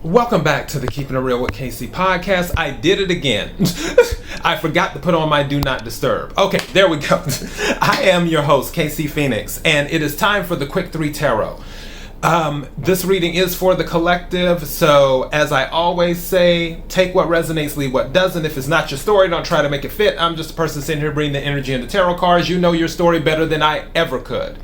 Welcome back to the Keeping It Real with KC podcast. I did it again. I forgot to put on my Do Not Disturb. Okay, there we go. I am your host, KC Phoenix, and it is time for the Quick 3 Tarot. This reading is for the collective, so as I always say, take what resonates, leave what doesn't. If it's not your story, don't try to make it fit. I'm just a person sitting here bringing the energy and the tarot cards. You know your story better than I ever could.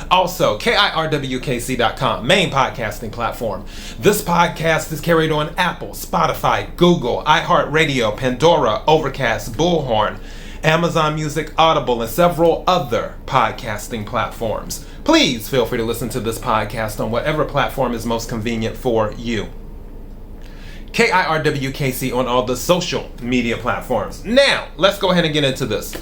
Also, KIRWKC.com, main podcasting platform. This podcast is carried on Apple, Spotify, Google, iHeartRadio, Pandora, Overcast, Bullhorn, Amazon Music, Audible, and several other podcasting platforms. Please feel free to listen to this podcast on whatever platform is most convenient for you. KIRWKC on all the social media platforms. Now, let's go ahead and get into this.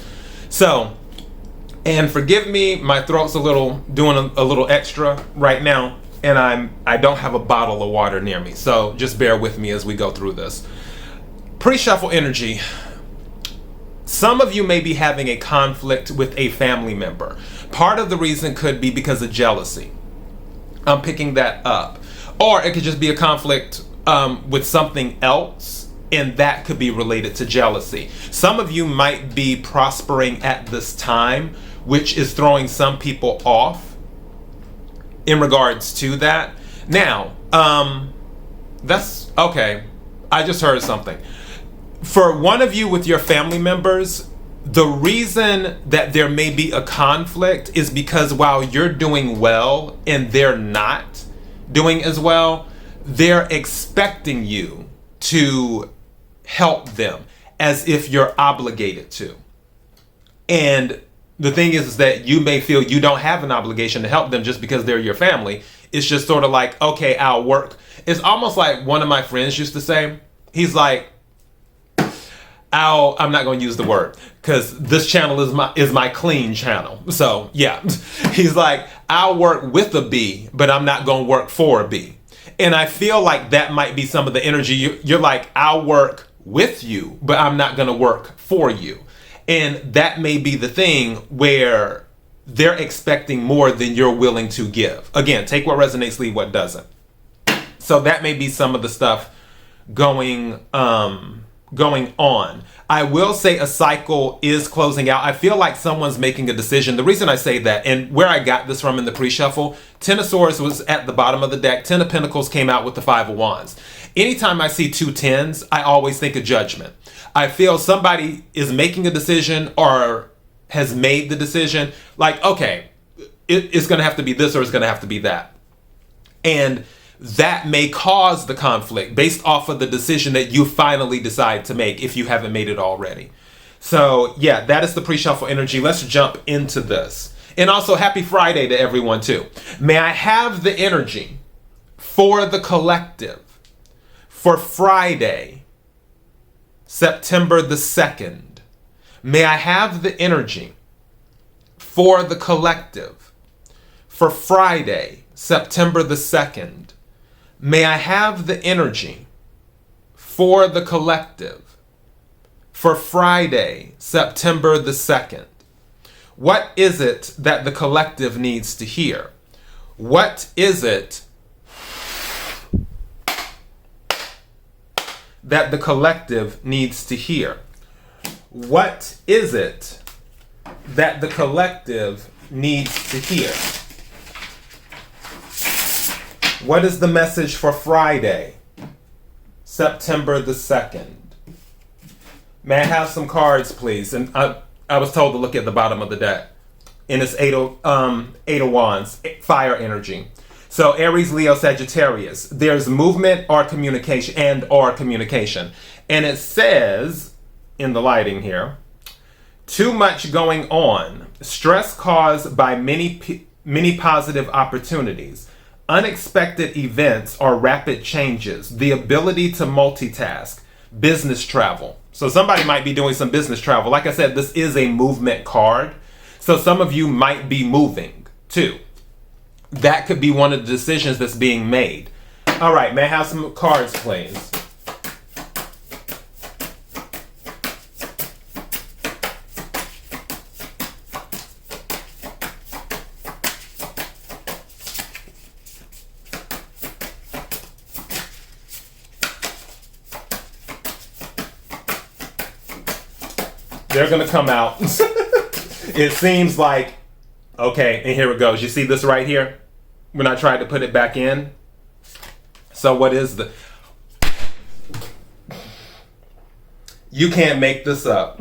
And forgive me, my throat's doing a little extra right now, and I don't have a bottle of water near me, so just bear with me as we go through this. Pre-shuffle energy. Some of you may be having a conflict with a family member. Part of the reason could be because of jealousy. I'm picking that up. Or it could just be a conflict with something else, and that could be related to jealousy. Some of you might be prospering at this time, which is throwing some people off in regards to that. Now, that's okay. I just heard something. For one of you with your family members, the reason that there may be a conflict is because while you're doing well and they're not doing as well, they're expecting you to help them as if you're obligated to. And the thing is that you may feel you don't have an obligation to help them just because they're your family. It's just sort of like, okay, I'll work. It's almost like one of my friends used to say, he's like, I'm not going to use the word because this channel is my clean channel. So yeah, he's like, I'll work with a B, but I'm not going to work for a B. And I feel like that might be some of the energy. You're like, I'll work with you, but I'm not going to work for you. And that may be the thing where they're expecting more than you're willing to give. Again, take what resonates, leave what doesn't. So that may be some of the stuff going on. I will say a cycle is closing out. I feel like someone's making a decision. The reason I say that, and where I got this from in the pre-shuffle, Ten of Swords was at the bottom of the deck. Ten of Pentacles came out with the Five of Wands. Anytime I see two tens, I always think of judgment. I feel somebody is making a decision or has made the decision, like, okay, it's going to have to be this or it's going to have to be that. And that may cause the conflict based off of the decision that you finally decide to make if you haven't made it already. So yeah, that is the pre-shuffle energy. Let's jump into this. And also happy Friday to everyone too. May I have the energy for the collective for Friday, September the 2nd. May I have the energy for the collective for Friday, September the 2nd. May I have the energy for the collective for Friday, September the 2nd. What is it that the collective needs to hear? What is it that the collective needs to hear? What is it that the collective needs to hear? What is the message for Friday, September the 2nd? May I have some cards, please? And I was told to look at the bottom of the deck. And it's Eight of Wands, fire energy. So Aries, Leo, Sagittarius. There's movement or communication And it says, in the lighting here, too much going on. Stress caused by many positive opportunities. Unexpected events or rapid changes. The ability to multitask. Business travel. So somebody might be doing some business travel. Like I said, this is a movement card. So some of you might be moving too. That could be one of the decisions that's being made. All right, may I have some cards, please? They're going to come out. It seems like, okay, and here it goes. You see this right here? When I tried to put it back in. So what is the... You can't make this up.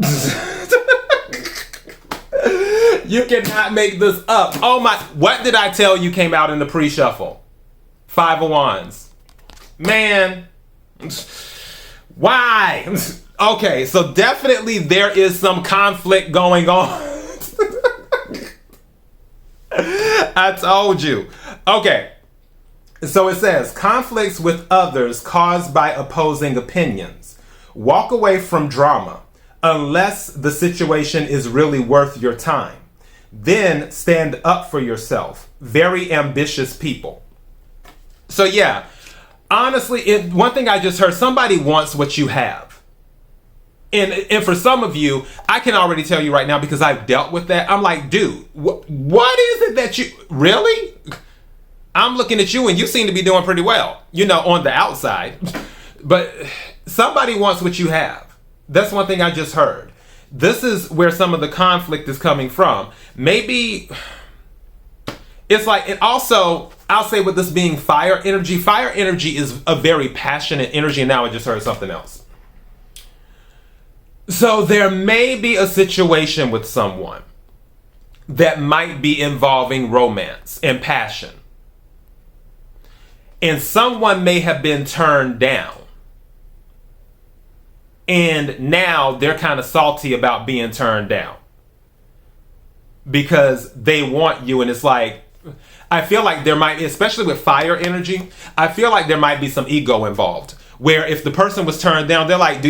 You cannot make this up. Oh my... What did I tell you came out in the pre-shuffle? 5 of Wands. Man... Why? Okay, so definitely there is some conflict going on. I told you. Okay, so it says, conflicts with others caused by opposing opinions. Walk away from drama unless the situation is really worth your time. Then stand up for yourself. Very ambitious people. So yeah. Honestly, one thing I just heard, somebody wants what you have. And for some of you, I can already tell you right now because I've dealt with that. I'm like, dude, what is it that you... Really? I'm looking at you and you seem to be doing pretty well, on the outside. But somebody wants what you have. That's one thing I just heard. This is where some of the conflict is coming from. Maybe... It's like, it also, I'll say with this being fire energy is a very passionate energy, and now I just heard something else. So there may be a situation with someone that might be involving romance and passion. And someone may have been turned down. And now they're kind of salty about being turned down. Because they want you, and it's like, I feel like there might, especially with fire energy, I feel like there might be some ego involved. Where if the person was turned down, they're like,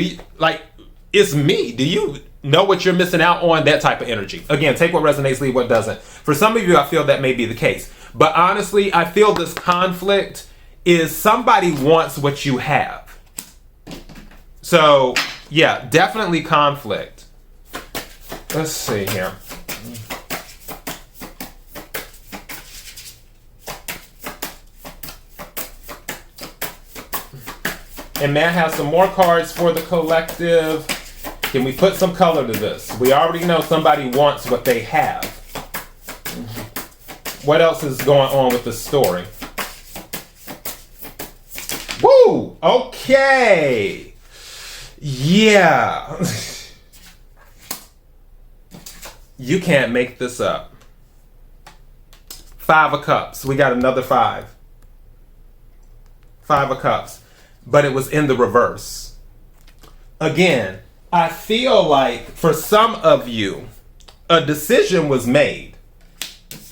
it's me. Do you know what you're missing out on? That type of energy. Again, take what resonates, leave what doesn't. For some of you, I feel that may be the case. But honestly, I feel this conflict is somebody wants what you have. So, yeah, definitely conflict. Let's see here. And Matt has some more cards for the collective. Can we put some color to this? We already know somebody wants what they have. What else is going on with the story? Woo! Okay. Yeah. You can't make this up. 5 of Cups. We got another 5. 5 of Cups. But it was in the reverse. Again, I feel like for some of you, a decision was made.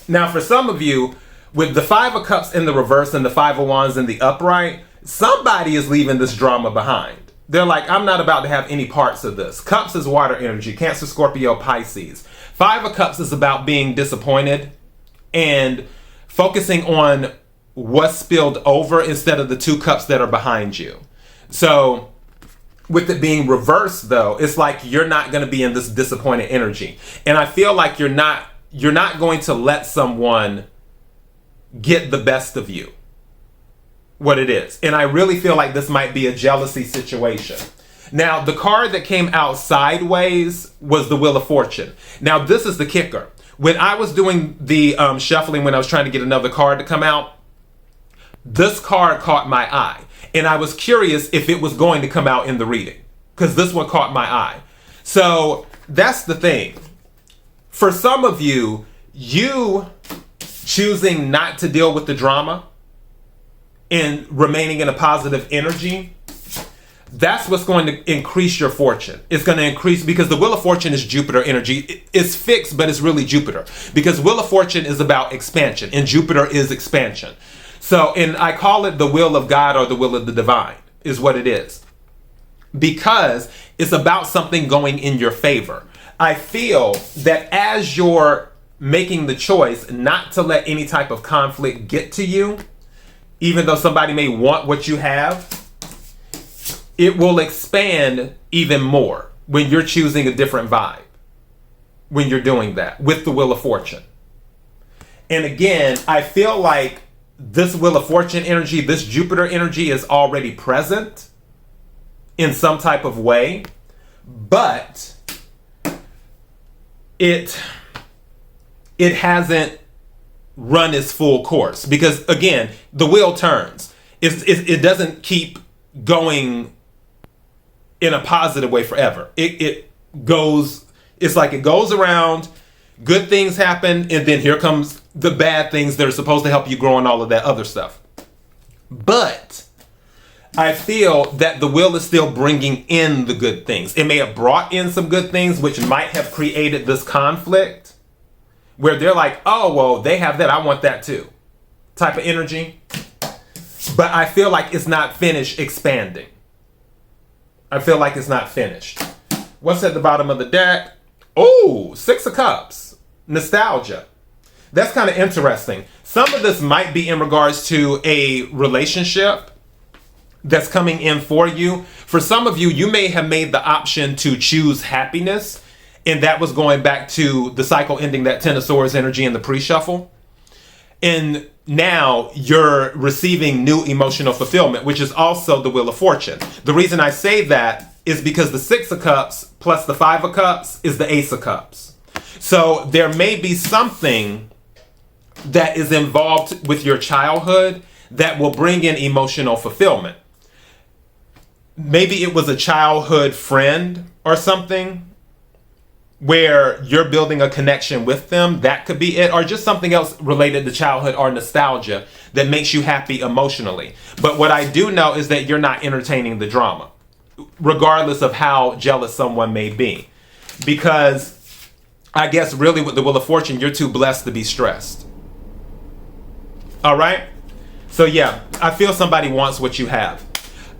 Now, for some of you, with the 5 of Cups in the reverse and the 5 of Wands in the upright, somebody is leaving this drama behind. They're like, I'm not about to have any parts of this. Cups is water energy, Cancer, Scorpio, Pisces. 5 of Cups is about being disappointed and focusing on what's spilled over instead of the 2 cups that are behind you. So with it being reversed though, it's like you're not going to be in this disappointed energy. And I feel like you're not going to let someone get the best of you. What it is. And I really feel like this might be a jealousy situation. Now, the card that came out sideways was the Wheel of Fortune. Now, this is the kicker. When I was doing the shuffling, when I was trying to get another card to come out, this card caught my eye. And I was curious if it was going to come out in the reading, because this one caught my eye. So that's the thing. For some of you, you choosing not to deal with the drama and remaining in a positive energy, that's what's going to increase your fortune. It's going to increase because the Wheel of Fortune is Jupiter energy. It's fixed, but it's really Jupiter, because Wheel of Fortune is about expansion and Jupiter is expansion. So, and I call it the will of God or the will of the divine is what it is, because it's about something going in your favor. I feel that as you're making the choice not to let any type of conflict get to you, even though somebody may want what you have, it will expand even more when you're choosing a different vibe, when you're doing that with the Wheel of Fortune. And again, I feel like this Wheel of Fortune energy, this Jupiter energy is already present in some type of way, but it hasn't run its full course, because again, the wheel turns. It doesn't keep going in a positive way forever. It goes, it's like it goes around, good things happen, and then here comes the bad things that are supposed to help you grow and all of that other stuff. But I feel that the wheel is still bringing in the good things. It may have brought in some good things, which might have created this conflict where they're like, oh, well, they have that, I want that too, type of energy. But I feel like it's not finished expanding. I feel like it's not finished. What's at the bottom of the deck? Oh, 6 of Cups. Nostalgia. That's kind of interesting. Some of this might be in regards to a relationship that's coming in for you. For some of you, you may have made the option to choose happiness, and that was going back to the cycle ending, that Ten of Swords energy in the pre-shuffle. And now you're receiving new emotional fulfillment, which is also the Wheel of Fortune. The reason I say that is because the 6 of Cups plus the 5 of Cups is the Ace of Cups. So there may be something that is involved with your childhood that will bring in emotional fulfillment. Maybe it was a childhood friend or something where you're building a connection with them. That could be it. Or just something else related to childhood or nostalgia that makes you happy emotionally. But what I do know is that you're not entertaining the drama, regardless of how jealous someone may be. Because I guess really with the Wheel of Fortune, you're too blessed to be stressed. All right? So yeah, I feel somebody wants what you have.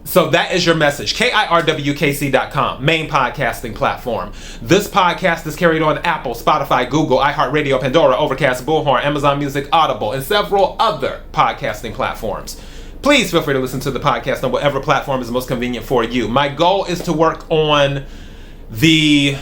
So that is your message. KIRWKC.com, main podcasting platform. This podcast is carried on Apple, Spotify, Google, iHeartRadio, Pandora, Overcast, Bullhorn, Amazon Music, Audible, and several other podcasting platforms. Please feel free to listen to the podcast on whatever platform is most convenient for you. My goal is to work on the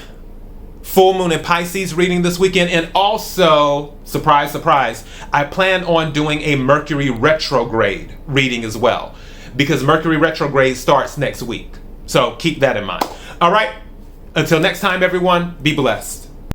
full moon in Pisces reading this weekend, and also, surprise, surprise, I plan on doing a Mercury retrograde reading as well, because Mercury retrograde starts next week. So keep that in mind. All right, until next time, everyone, be blessed.